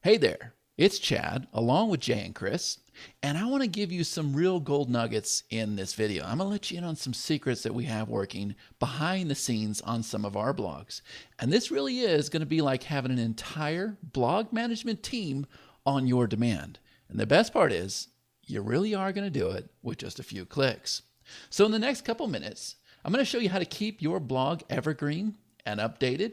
Hey there, it's Chad along with Jay and Chris, and I want to give you some real gold nuggets in this video. I'm going to let you in on some secrets that we have working behind the scenes on some of our blogs. And this really is going to be like having an entire blog management team on your demand. And the best part is, you really are going to do it with just a few clicks. So in the next couple minutes, I'm going to show you how to keep your blog evergreen and updated.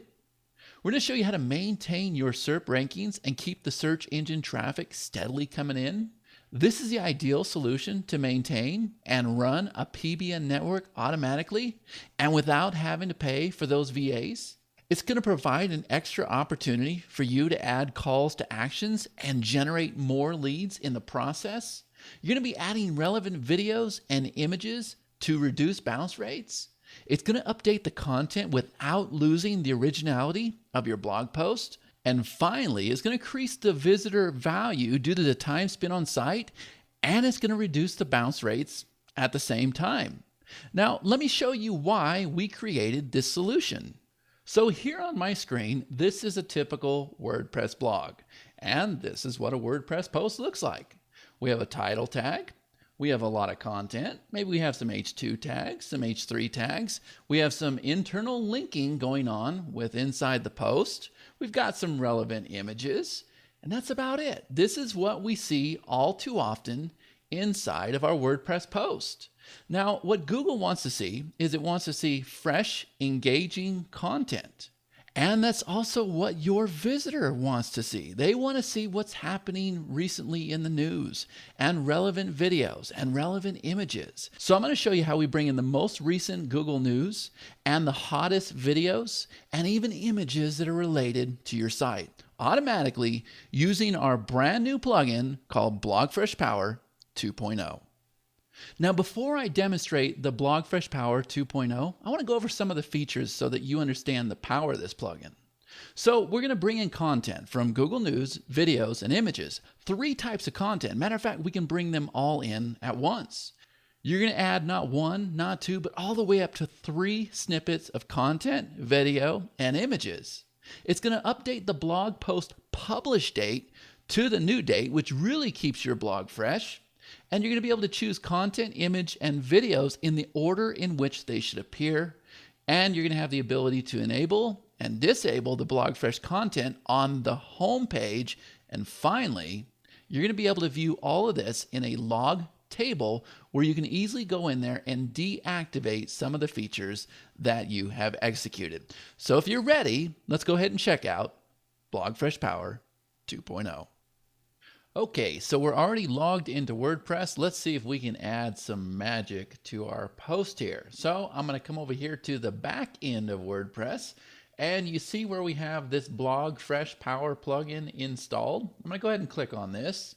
We're going to show you how to maintain your SERP rankings and keep the search engine traffic steadily coming in. This is the ideal solution to maintain and run a PBN network automatically and without having to pay for those VAs. It's going to provide an extra opportunity for you to add calls to actions and generate more leads in the process. You're going to be adding relevant videos and images to reduce bounce rates. It's going to update the content without losing the originality of your blog post. And finally, it's going to increase the visitor value due to the time spent on site, and it's going to reduce the bounce rates at the same time. Now, let me show you why we created this solution. So here on my screen, this is a typical WordPress blog, and this is what a WordPress post looks like. We have a title tag. We have a lot of content. Maybe we have some H2 tags, some H3 tags. We have some internal linking going on with inside the post. We've got some relevant images, and that's about it. This is what we see all too often inside of our WordPress post. Now, what Google wants to see is it wants to see fresh, engaging content. And that's also what your visitor wants to see. They want to see what's happening recently in the news and relevant videos and relevant images. So I'm going to show you how we bring in the most recent Google News and the hottest videos and even images that are related to your site automatically using our brand new plugin called BlogFresh Power 2.0. Now, before I demonstrate the BlogFresh Power 2.0, I want to go over some of the features so that you understand the power of this plugin. So we're going to bring in content from Google News, videos, and images. 3 types of content. Matter of fact, we can bring them all in at once. You're going to add not 1, not 2, but all the way up to 3 snippets of content, video, and images. It's going to update the blog post publish date to the new date, which really keeps your blog fresh. And you're going to be able to choose content, image, and videos in the order in which they should appear. And you're going to have the ability to enable and disable the BlogFresh content on the home page. And finally, you're going to be able to view all of this in a log table where you can easily go in there and deactivate some of the features that you have executed. So if you're ready, let's go ahead and check out BlogFresh Power 2.0. Okay, so we're already logged into WordPress. Let's see if we can add some magic to our post here. So I'm going to come over here to the back end of WordPress, and you see where we have this BlogFresh Power plugin installed. I'm going to go ahead and click on this,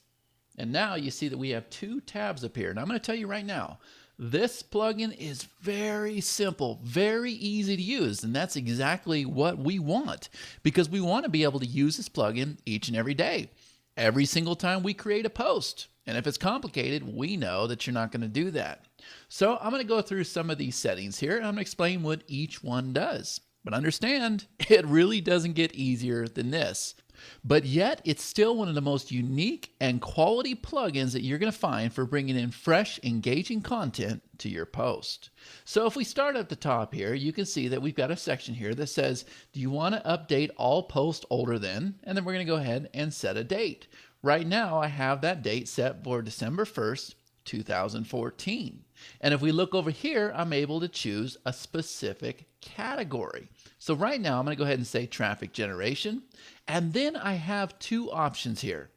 and now you see that we have 2 tabs up here. And I'm going to tell you right now, this plugin is very simple, very easy to use, and that's exactly what we want because we want to be able to use this plugin each and every day. Every single time we create a post. And if it's complicated, we know that you're not going to do that. So I'm going to go through some of these settings here and I'm going to explain what each one does. But understand, it really doesn't get easier than this. But yet, it's still one of the most unique and quality plugins that you're going to find for bringing in fresh, engaging content to your post. So if we start at the top here, you can see that we've got a section here that says, do you want to update all posts older than? And then we're going to go ahead and set a date. Right now, I have that date set for December 1st, 2014. And if we look over here, I'm able to choose a specific category. So right now, I'm going to go ahead and say traffic generation. And then I have 2 options here.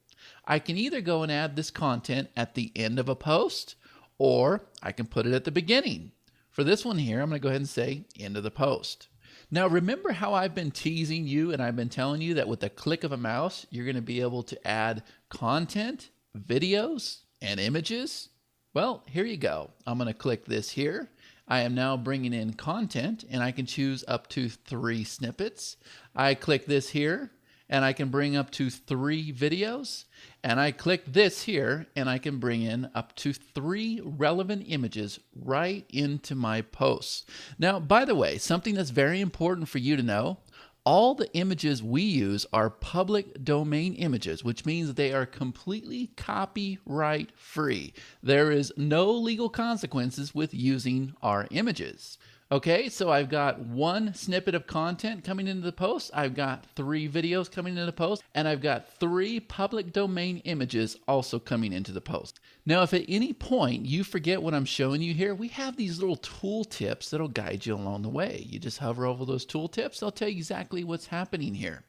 I can either go and add this content at the end of a post, or I can put it at the beginning. For this one here, I'm going to go ahead and say end of the post. Now, remember how I've been teasing you and I've been telling you that with the click of a mouse, you're going to be able to add content, videos, and images? Well, here you go. I'm going to click this here. I am now bringing in content and I can choose up to 3 snippets. I click this here and I can bring up to 3 videos. And I click this here and I can bring in up to 3 relevant images right into my posts. Now, by the way, something that's very important for you to know, All the images we use are public domain images, which means they are completely copyright free. There is no legal consequences with using our images. Okay, so I've got one snippet of content coming into the post, I've got 3 videos coming into the post, and I've got 3 public domain images also coming into the post. Now, if at any point you forget what I'm showing you here, we have these little tool tips that'll guide you along the way. You just hover over those tool tips, they'll tell you exactly what's happening here.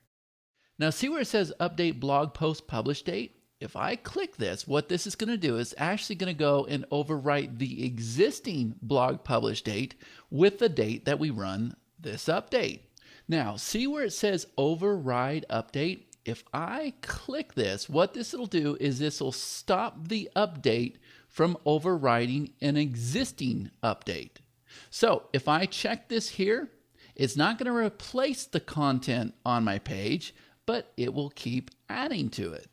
Now, see where it says update blog post publish date? If I click this, what this is going to do is actually going to go and overwrite the existing blog publish date with the date that we run this update. Now, see where it says override update? If I click this, what this will do is this will stop the update from overriding an existing update. So if I check this here, it's not going to replace the content on my page, but it will keep adding to it.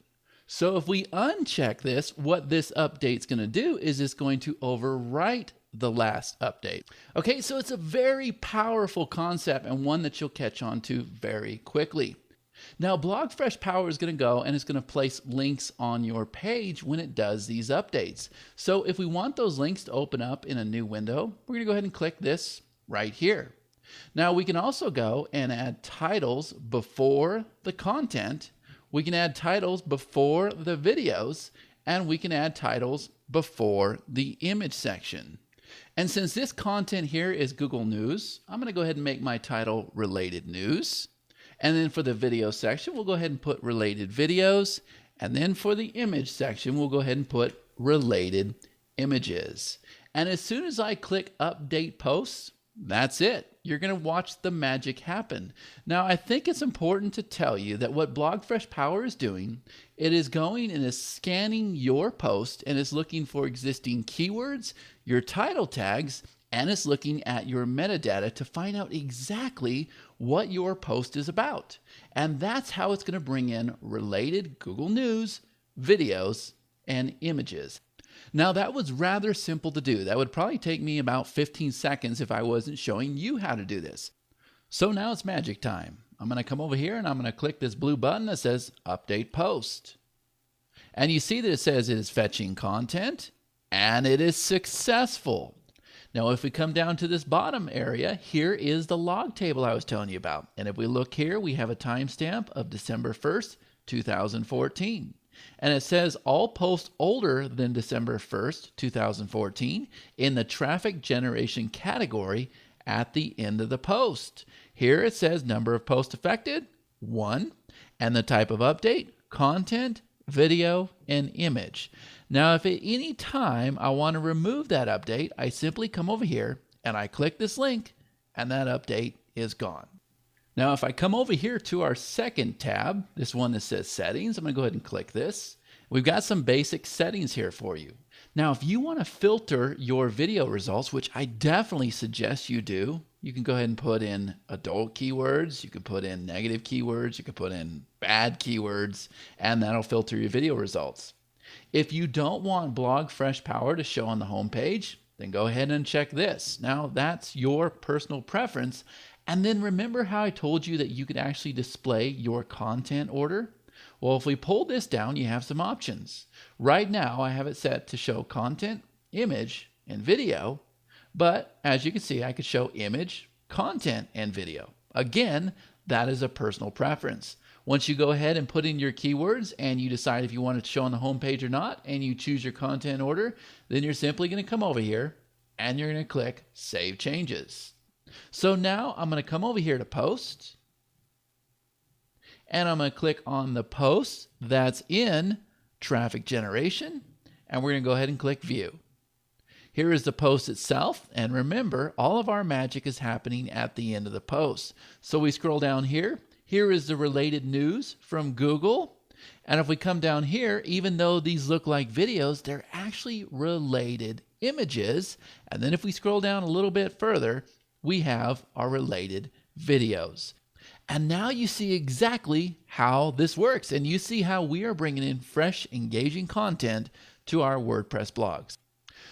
So if we uncheck this, what this update's going to do is it's going to overwrite the last update. Okay, so it's a very powerful concept and one that you'll catch on to very quickly. Now, BlogFresh Power is going to go and it's going to place links on your page when it does these updates. So if we want those links to open up in a new window, we're going to go ahead and click this right here. Now, we can also go and add titles before the content. We can add titles before the videos, and we can add titles before the image section. And since this content here is Google News, I'm going to go ahead and make my title Related News. And then for the video section, we'll go ahead and put Related Videos. And then for the image section, we'll go ahead and put Related Images. And as soon as I click Update Posts, that's it. You're going to watch the magic happen. Now, I think it's important to tell you that what BlogFresh Power is doing, it is going and is scanning your post and is looking for existing keywords, your title tags, and it's looking at your metadata to find out exactly what your post is about. And that's how it's going to bring in related Google News, videos, and images. Now, that was rather simple to do. That would probably take me about 15 seconds if I wasn't showing you how to do this. So now it's magic time. I'm going to come over here and I'm going to click this blue button that says Update Post. And you see that it says it is fetching content and it is successful. Now, if we come down to this bottom area, here is the log table I was telling you about. And if we look here, we have a timestamp of December 1st, 2014. And it says all posts older than December 1st, 2014 in the traffic generation category at the end of the post. Here it says number of posts affected, 1, and the type of update, content, video, and image. Now, if at any time I want to remove that update, I simply come over here and I click this link and that update is gone. Now, if I come over here to our second tab, this one that says settings, I'm going to go ahead and click this. We've got some basic settings here for you. Now, if you want to filter your video results, which I definitely suggest you do, you can go ahead and put in adult keywords, you can put in negative keywords, you can put in bad keywords, and that'll filter your video results. If you don't want BlogFresh Power to show on the home page, then go ahead and check this. Now, that's your personal preference. And then remember how I told you that you could actually display your content order? Well, if we pull this down, you have some options. Right now, I have it set to show content, image, and video. But as you can see, I could show image, content, and video. Again, that is a personal preference. Once you go ahead and put in your keywords and you decide if you want it to show on the home page or not, and you choose your content order, then you're simply going to come over here and you're going to click Save Changes. So now I'm going to come over here to Post, and I'm going to click on the post that's in Traffic Generation, and we're going to go ahead and click View. Here is the post itself, and remember, all of our magic is happening at the end of the post. So we scroll down here. Here is the related news from Google, and if we come down here, even though these look like videos, they're actually related images. And then if we scroll down a little bit further, we have our related videos. And now you see exactly how this works, and you see how we are bringing in fresh, engaging content to our WordPress blogs.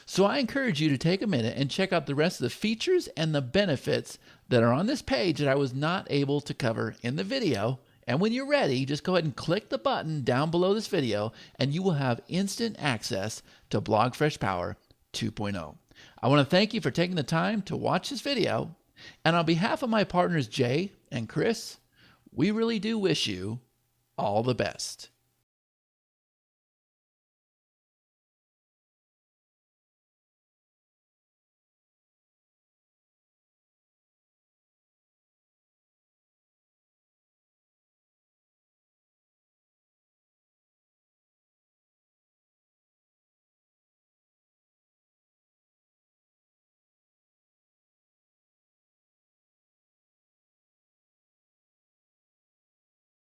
So I encourage you to take a minute and check out the rest of the features and the benefits that are on this page that I was not able to cover in the video. And when you're ready, just go ahead and click the button down below this video and you will have instant access to BlogFresh Power 2.0. I want to thank you for taking the time to watch this video. And on behalf of my partners Jay and Chris, we really do wish you all the best.